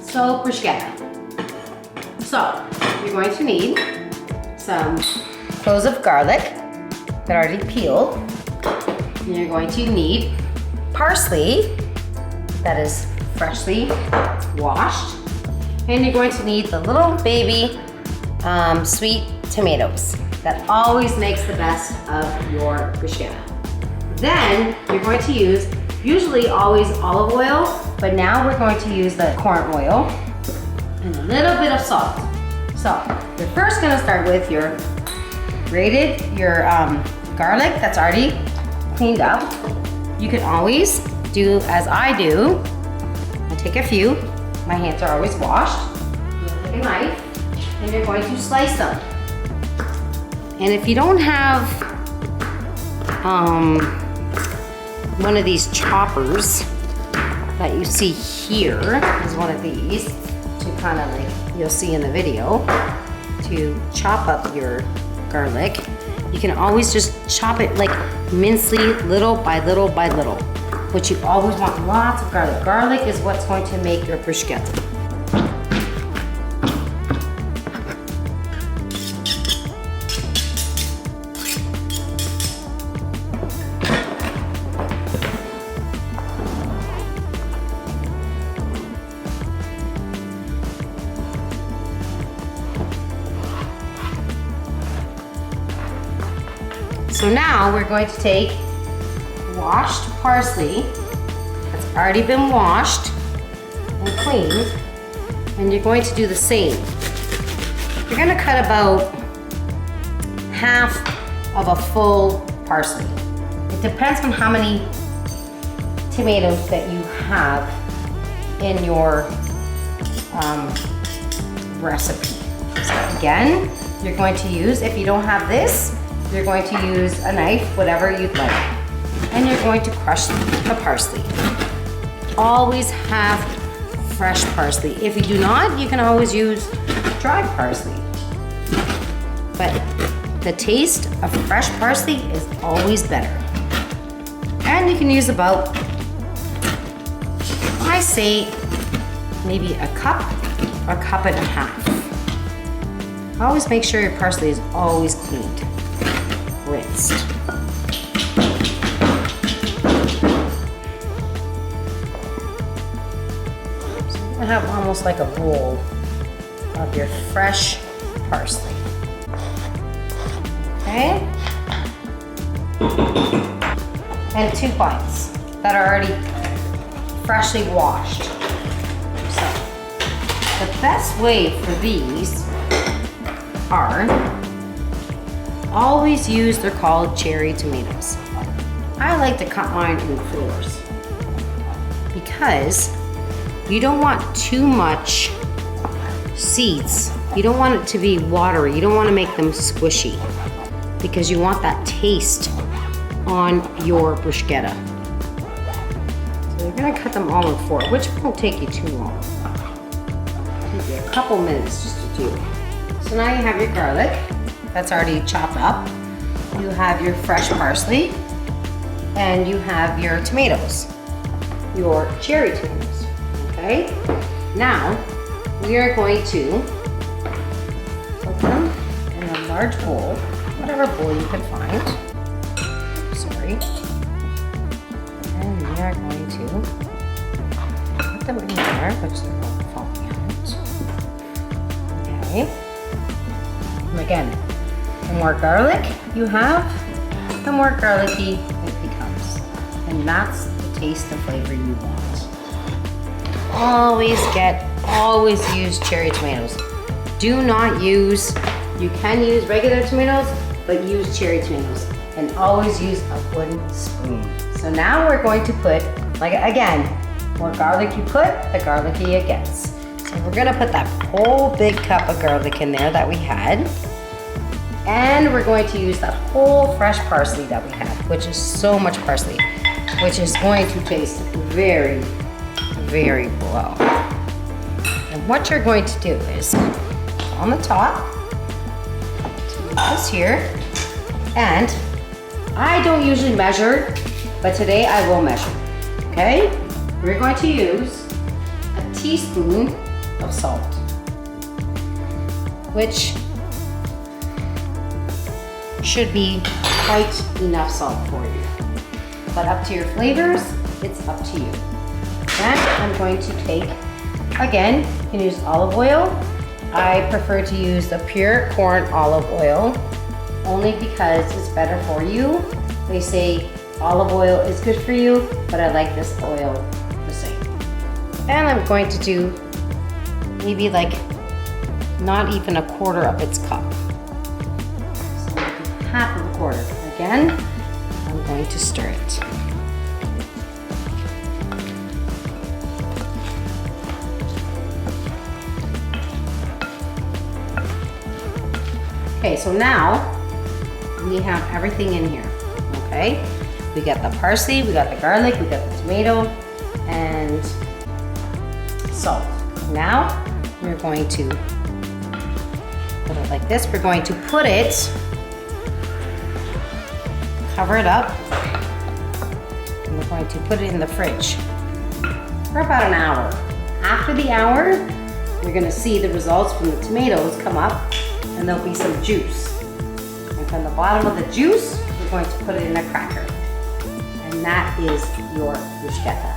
So bruschetta. So you're going to need some cloves of garlic that are already peeled. And you're going to need parsley that is freshly washed. And you're going to need the little baby sweet tomatoes. That always makes the best of your bruschetta. Then you're going to use, usually always olive oil, but now we're going to use the corn oil and a little bit of salt. So you're first gonna start with your garlic that's already cleaned up. You can always do as I do. I take a few. My hands are always washed. You take a knife and you're going to slice them. And if you don't have one of these choppers that you see here, is one of these to kind of like, you'll see in the video, to chop up your garlic. You can always just chop it like mincely, little by little by little. But you always want lots of garlic. Garlic is what's going to make your bruschetta. So now we're going to take washed parsley that's already been washed and cleaned, and you're going to do the same. You're going to cut about half of a full parsley. It depends on how many tomatoes that you have in your recipe. So again, you're going to use, if you don't have this, you're going to use a knife, whatever you'd like. And you're going to crush the parsley. Always have fresh parsley. If you do not, you can always use dried parsley. But the taste of fresh parsley is always better. And you can use about, I say, maybe a cup or a cup and a half. Always make sure your parsley is always cleaned. Rinsed. So you're gonna have almost like a bowl of your fresh parsley. Okay? And 2 bites that are already freshly washed. So the best way for these are always use, they're called cherry tomatoes. I like to cut mine in 4s because you don't want too much seeds. You don't want it to be watery. You don't want to make them squishy because you want that taste on your bruschetta. So you're gonna cut them all in 4, which won't take you too long. Take you a couple minutes just to do. So now you have your garlic that's already chopped up. You have your fresh parsley, and you have your tomatoes, your cherry tomatoes, okay? Now, we are going to put them in a large bowl, whatever bowl you can find. Sorry. And we are going to put them in there, which they're going to fall out. Okay. And again, the more garlic you have, the more garlicky it becomes. And that's the taste and flavor you want. Always use cherry tomatoes. Do not use, you can use regular tomatoes, but use cherry tomatoes. And always use a wooden spoon. So now we're going to put, like again, more garlic you put, the garlicky it gets. So we're gonna put that whole big cup of garlic in there that we had. And we're going to use that whole fresh parsley that we have, which is so much parsley, which is going to taste very, very well. And what you're going to do is, on the top, this here, and I don't usually measure, but today I will measure, okay? We're going to use a teaspoon of salt, which should be quite enough salt for you. But up to your flavors, it's up to you. Then I'm going to take, again, you can use olive oil. I prefer to use the pure corn olive oil only because it's better for you. They say olive oil is good for you, but I like this oil the same. And I'm going to do maybe like not even a quarter of its cup. So maybe half of a quarter. Again, I'm going to stir it. Okay, so now we have everything in here, okay? We got the parsley, we got the garlic, we got the tomato, and salt. Now, we're going to put it like this. We're going to put it, cover it up, and we're going to put it in the fridge for about an hour. After the hour, you're gonna see the results from the tomatoes come up, and there'll be some juice. And from the bottom of the juice, we're going to put it in a cracker. And that is your bruschetta.